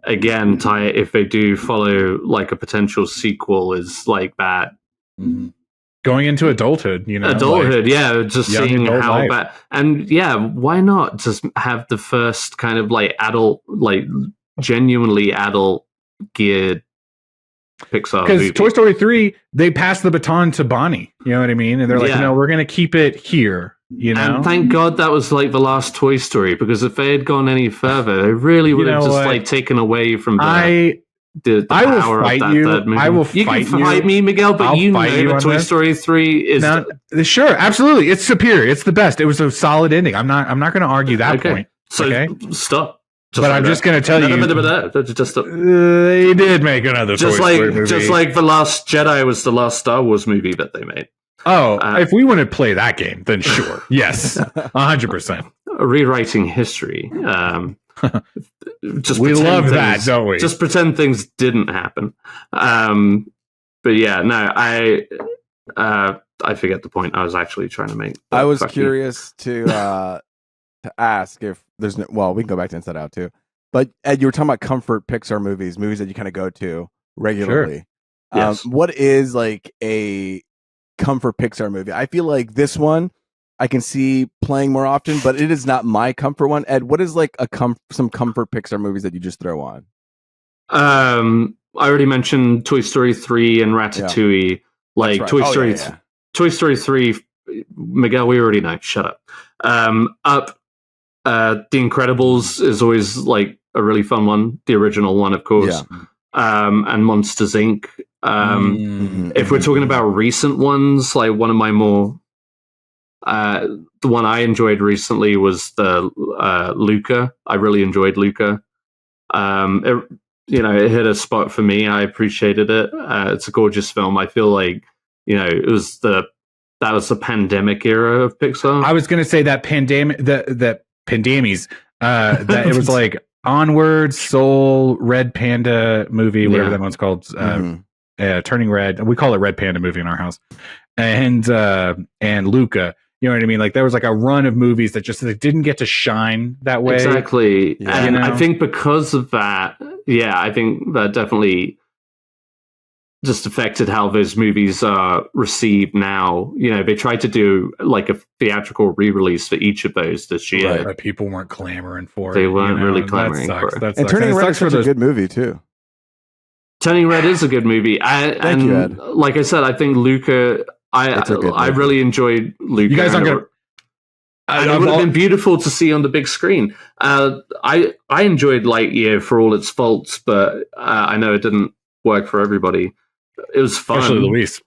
again tie it, if they do follow like a potential sequel, is like that. Going into adulthood, you know, adulthood, just seeing how bad, and why not just have the first kind of like adult, like genuinely adult geared Pixar movie? Because Toy Story 3, they passed the baton to Bonnie, you know what I mean? And they're like, no, we're going to keep it here, you know? And thank God that was like the last Toy Story, because if they had gone any further, they really would have just like taken away from the I will power fight of that you. third movie. I will you fight can fight me, Miguel, but you know that Toy Story 3 is sure, absolutely, it's superior. It's the best. It was a solid ending. I'm not going to argue that point. So stop. I'm just going to tell you. They did make another Toy Story movie. Just like The Last Jedi was the last Star Wars movie that they made. Oh, if we want to play that game, then sure. Yes, 100%. Rewriting history. We love that, don't we? Just pretend things didn't happen. But yeah, no, I forget the point I was actually trying to make. I was curious to ask if there's we can go back to Inside Out too. But Ed, you were talking about comfort Pixar movies that you kind of go to regularly. Sure. Yes. What is like a comfort Pixar movie? I feel like this one I can see playing more often, but it is not my comfort one. Ed, what is like some comfort Pixar movies that you just throw on? I already mentioned Toy Story 3 and Ratatouille. Yeah. Like right. Toy Story 3, Miguel, we already know. Shut up. Up, The Incredibles is always like a really fun one. The original one, of course. Yeah. And Monsters, Inc. If we're talking about recent ones, like one of my more the one I enjoyed recently was the Luca. I really enjoyed Luca. It hit a spot for me. I appreciated it. It's a gorgeous film. I feel like, it was the that was the pandemic era of Pixar. I was going to say that that pandemies, that it was like Onward, Soul, Red Panda movie, whatever that one's called, Turning Red. We call it Red Panda movie in our house, and Luca. You know what I mean? Like there was like a run of movies that just didn't get to shine that way. Exactly, and I think because of that, I think that definitely just affected how those movies are received now. You know, they tried to do like a theatrical re-release for each of those this year. Right, but people weren't clamoring for it. They weren't really clamoring for it. And Turning Red is such a good movie too. Turning Red is a good movie. Thank you, Ed. Like I said, I think Luca. I really enjoyed Luca. You guys aren't gonna. It would have been beautiful to see on the big screen. I enjoyed Lightyear for all its faults, but I know it didn't work for everybody. It was fun. Especially Luis.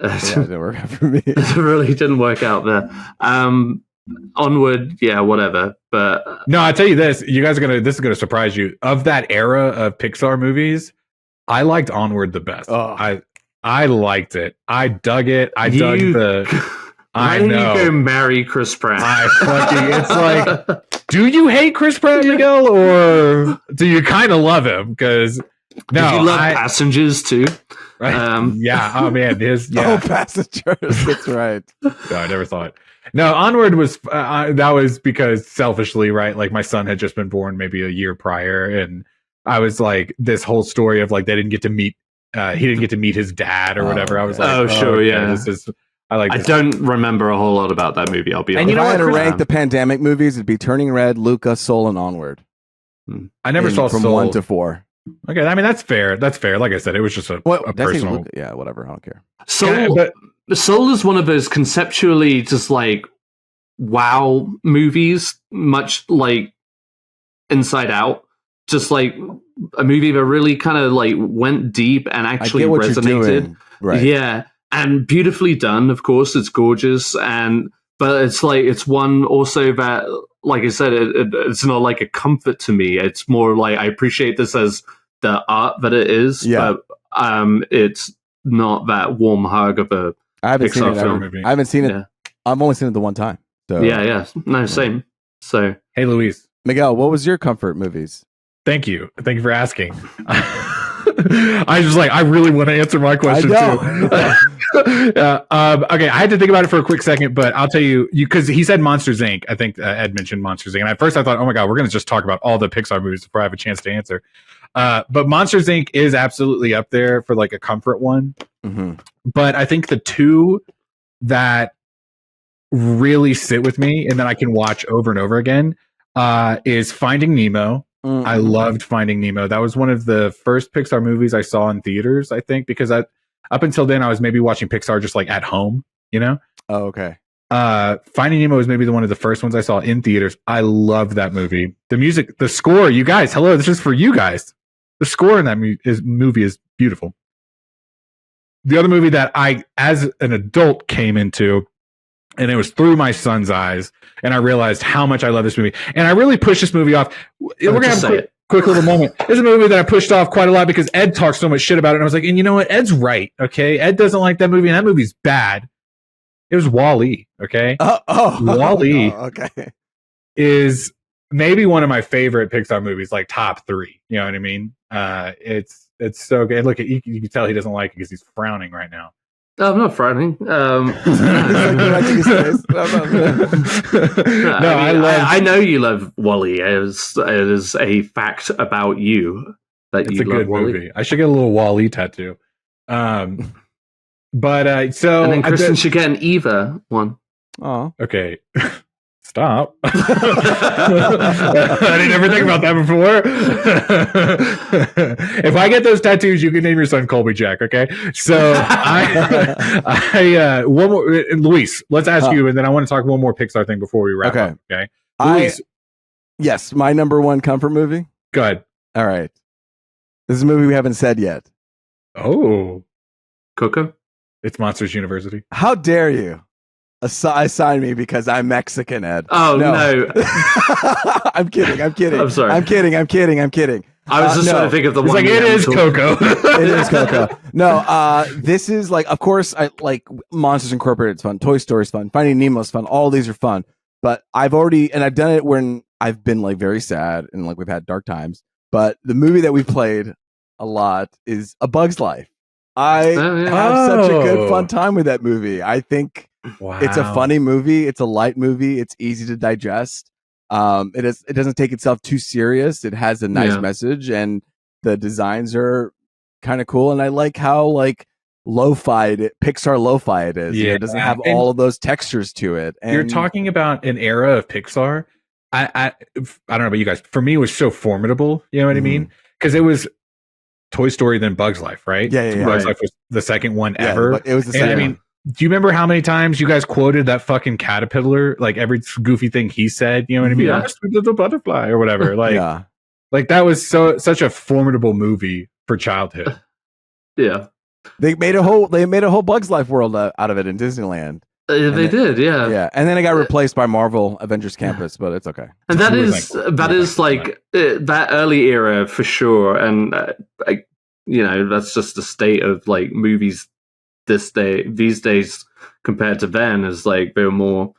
It didn't work out for me. It really didn't work out there. Onward, whatever. But no, I tell you this: you guys are this is gonna surprise you. Of that era of Pixar movies, I liked Onward the best. Oh. I liked it. I dug it. I dug the. Why didn't you go marry Chris Pratt? It's like, do you hate Chris Pratt, Miguel, or do you kind of love him? Because did you love Passengers too? Right? Yeah. Oh man, Passengers. That's right. No, I never thought. No, Onward was that was because selfishly, right? Like my son had just been born maybe a year prior, and I was like, this whole story of like they didn't get to meet. He didn't get to meet his dad or whatever. I was like, sure, yeah. This is. I don't remember a whole lot about that movie. I'll be honest. And you know, if I had to rank the pandemic movies, it'd be Turning Red, Luca, Soul, and Onward. I never saw from Soul. 1 to 4. Okay, I mean that's fair. That's fair. Like I said, it was just a personal. Yeah, whatever. I don't care. Soul is one of those conceptually just like wow movies, much like Inside Out. Just like a movie that really kind of like went deep and actually resonated. Right. Yeah. And beautifully done, of course. It's gorgeous, but it's like it's one also that, like I said, it's not like a comfort to me. It's more like I appreciate this as the art that it is, but it's not that warm hug of a Pixar film. I haven't seen it. I've only seen it the one time. So. Yeah. No, same. So, hey, Luis, Miguel, what was your comfort movies? Thank you for asking. I was like, I really want to answer my question too. Okay, I had to think about it for a quick second, but I'll tell you because he said Monsters Inc. I think Ed mentioned Monsters Inc. And at first I thought, oh my god, we're going to just talk about all the Pixar movies before I have a chance to answer. But Monsters Inc. is absolutely up there for like a comfort one. Mm-hmm. But I think the two that really sit with me and that I can watch over and over again is Finding Nemo. Mm-hmm. I loved Finding Nemo. That was one of the first Pixar movies I saw in theaters, I think, because up until then I was maybe watching Pixar just like at home, you know? Oh, okay. Finding Nemo was maybe one of the first ones I saw in theaters. I loved that movie. The music, the score, you guys, hello, this is for you guys. The score in that movie is beautiful. The other movie that I, as an adult, came into, and it was through my son's eyes, and I realized how much I love this movie. And I really pushed this movie off. We're going to have a quick little moment. This is a movie that I pushed off quite a lot because Ed talks so much shit about it. And I was like, and you know what? Ed's right, okay? Ed doesn't like that movie, and that movie's bad. It was Wall-E, okay? Wall-E is maybe one of my favorite Pixar movies, like top 3. You know what I mean? It's so good. Look, you can tell he doesn't like it because he's frowning right now. I'm not frowning. I know you love Wall-E. It is a fact about you that it's you love Wall-E. Movie. I should get a little Wall-E tattoo. So and then Kristen should get an Eva one. Oh, okay. Stop. I didn't ever think about that before. If I get those tattoos, you can name your son Colby Jack, okay? So I one more, Luis, let's ask you, and then I want to talk one more Pixar thing before we wrap up, okay? Luis. Yes, my number one comfort movie. Go ahead. All right. This is a movie we haven't said yet. Oh. Coco? It's Monsters University. How dare you? Assign me because I'm Mexican, Ed. Oh, no. I'm kidding. I'm sorry. I'm kidding. I was just trying to think of the one. Like, it is Coco. It is Coco. No, this is like, of course, I like Monsters Incorporated. It's fun. Toy Story's fun. Finding Nemo's fun. All these are fun. But I've done it when I've been like very sad and like we've had dark times. But the movie that we played a lot is A Bug's Life. I have such a good fun time with that movie. I think it's a funny movie. It's a light movie. It's easy to digest. It doesn't take itself too serious. It has a nice message, and the designs are kind of cool. And I like how like Pixar lo-fi it is. Yeah, it doesn't have all of those textures to it. And you're talking about an era of Pixar. I don't know about you guys. For me, it was so formidable. You know what I mean? Because it was Toy Story, then Bug's Life, right? Yeah. Bug's Life was the second one ever. It was the second. I mean, do you remember how many times you guys quoted that fucking caterpillar? Like every goofy thing he said, you know what I mean? Yeah. Little butterfly or whatever. Like, like that was such a formidable movie for childhood. Yeah, they made a whole Bug's Life world out of it in Disneyland. They did, yeah. And then it got replaced by Marvel Avengers Campus, but it's okay. And that is that early era for sure. And that's just the state of like movies these days compared to then, is like they're more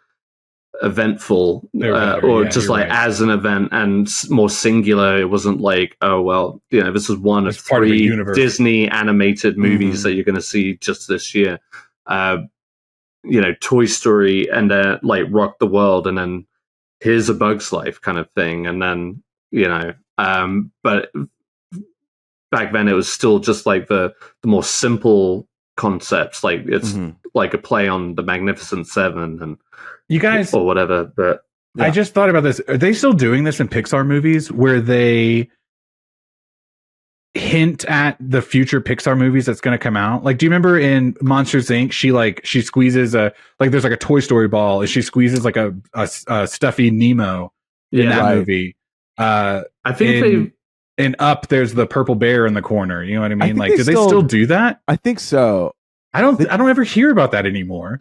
eventful as an event and more singular. It wasn't like, oh well, this is one of 3 Disney animated movies that you're going to see just this year. Toy Story and like Rock the World, and then here's A Bug's Life kind of thing. And then, but back then it was still just like the more simple concepts. Like it's like a play on the Magnificent Seven and you guys or whatever. But I just thought about this. Are they still doing this in Pixar movies where they hint at the future Pixar movies that's going to come out? Like, do you remember in Monsters Inc. she squeezes there's like a Toy Story ball and she squeezes like a stuffy Nemo in that movie. I think and Up, there's the purple bear in the corner. You know what I mean? Like, do they still do that? I think so. I don't ever hear about that anymore.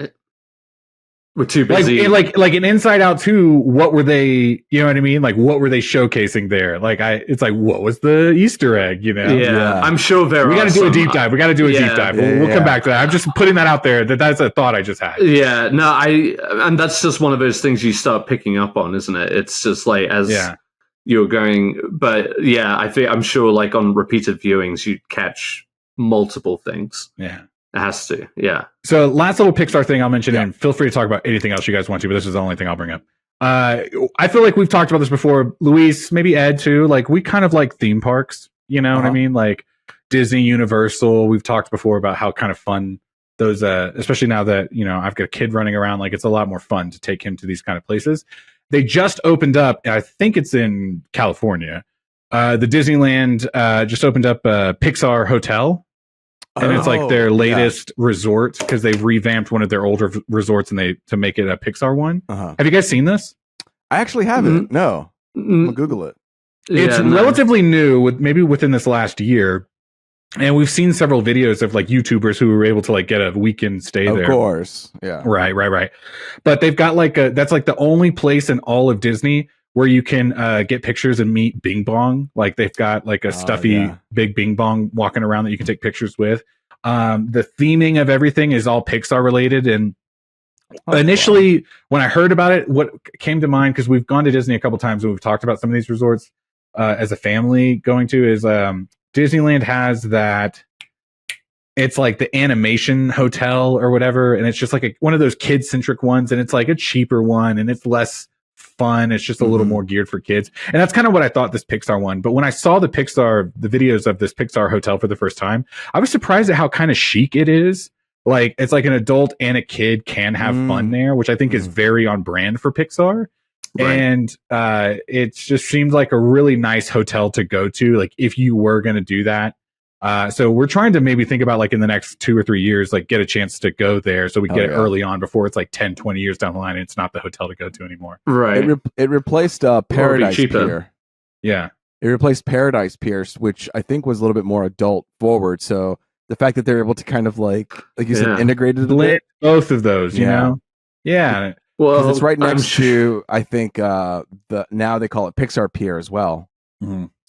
We're too busy. Like an Inside Out 2, what were they, you know what I mean? Like, what were they showcasing there? Like, it's like, what was the Easter egg, you know? Yeah. I'm sure we got to do a deep dive. We got to do a deep dive. We'll come back to that. I'm just putting that out there. That's a thought I just had. Yeah. No, and that's just one of those things you start picking up on, isn't it? It's just like, as you're going, but I'm sure like on repeated viewings, you'd catch multiple things. Yeah. It has to, yeah. So last little Pixar thing I'll mention, and feel free to talk about anything else you guys want to, but this is the only thing I'll bring up. I feel like we've talked about this before. Luis, maybe Ed too. Like, we kind of like theme parks, you know what I mean? Like Disney, Universal. We've talked before about how kind of fun those, especially now that, I've got a kid running around, like it's a lot more fun to take him to these kind of places. They just opened up, I think it's in California. The Disneyland just opened up a Pixar hotel. And it's like their latest resort, because they've revamped one of their older resorts and to make it a Pixar one. Have you guys seen this? I actually haven't. No. I'm gonna Google it. It's relatively new, maybe within this last year. And we've seen several videos of like YouTubers who were able to like get a weekend stay there. Of course. Yeah. Right. But they've got that's like the only place in all of Disney where you can get pictures and meet Bing Bong. Like, they've got like a stuffy big Bing Bong walking around that you can take pictures with. The theming of everything is all Pixar related. And initially, when I heard about it, what came to mind, because we've gone to Disney a couple times and we've talked about some of these resorts as a family going to, is Disneyland has that. It's like the animation hotel or whatever. And it's just like one of those kid-centric ones. And it's like a cheaper one, and it's less fun. It's just a little more geared for kids. And that's kind of what I thought this Pixar one. But when I saw the videos of this Pixar hotel for the first time, I was surprised at how kind of chic it is. Like, it's like an adult and a kid can have fun there, which I think is very on brand for Pixar. Right. And it just seemed like a really nice hotel to go to, like, if you were going to do that. So we're trying to maybe think about, like, in the next 2 or 3 years, like, get a chance to go there so we can get it early on before it's like 10, 20 years down the line and it's not the hotel to go to anymore. Right. It replaced Paradise Pier. Yeah. It replaced Paradise Pier, which I think was a little bit more adult forward. So the fact that they're able to kind of like you said, integrated both of those, you know? Yeah. Well, it's right next to, I think, now they call it Pixar Pier as well.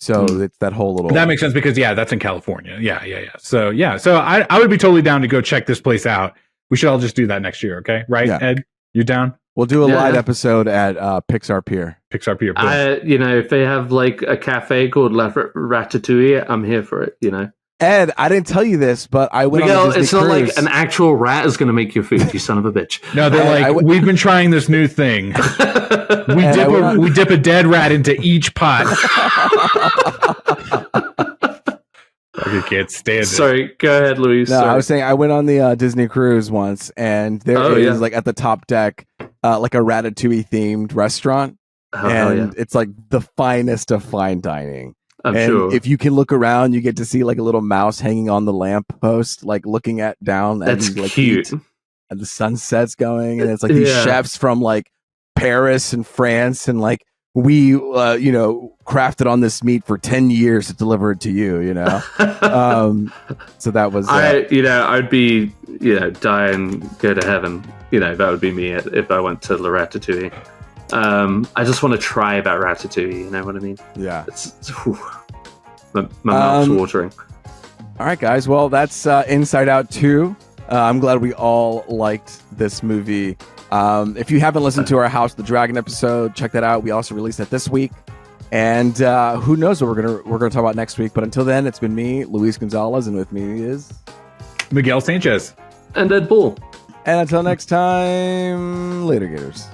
So it's that whole little. That makes sense because that's in California. Yeah. So I would be totally down to go check this place out. We should all just do that next year, okay? Right, Ed? You down? We'll do a live episode at Pixar Pier. Pixar Pier. If they have like a cafe called La Ratatouille, I'm here for it. Ed, I didn't tell you this, but I went on a Disney it's cruise. not like an actual rat is going to make your food, you son of a bitch. No, they're we've been trying this new thing. We dip a dead rat into each pot. I can't stand it. Sorry, go ahead, Luis. No, I was saying I went on the Disney cruise once, and there is like at the top deck, like a Ratatouille themed restaurant, and it's like the finest of fine dining. I'm sure. If you can look around, you get to see like a little mouse hanging on the lamppost, like looking down. That's and, like, cute. And the sunset's going, and it's like these chefs from like Paris and France, and like we, crafted on this meat for 10 years to deliver it to you, so that was, I'd be, dying, go to heaven. That would be me if I went to La Ratatouille. I just want to try about Ratatouille, you know what I mean? Yeah. My mouth's watering. All right, guys. Well, that's Inside Out 2. I'm glad we all liked this movie. If you haven't listened to our House of the Dragon episode, check that out. We also released that this week. And who knows what we're gonna talk about next week. But until then, it's been me, Luis Gonzalez, and with me is Miguel Sanchez and Ed Bull. And until next time, later, Gators.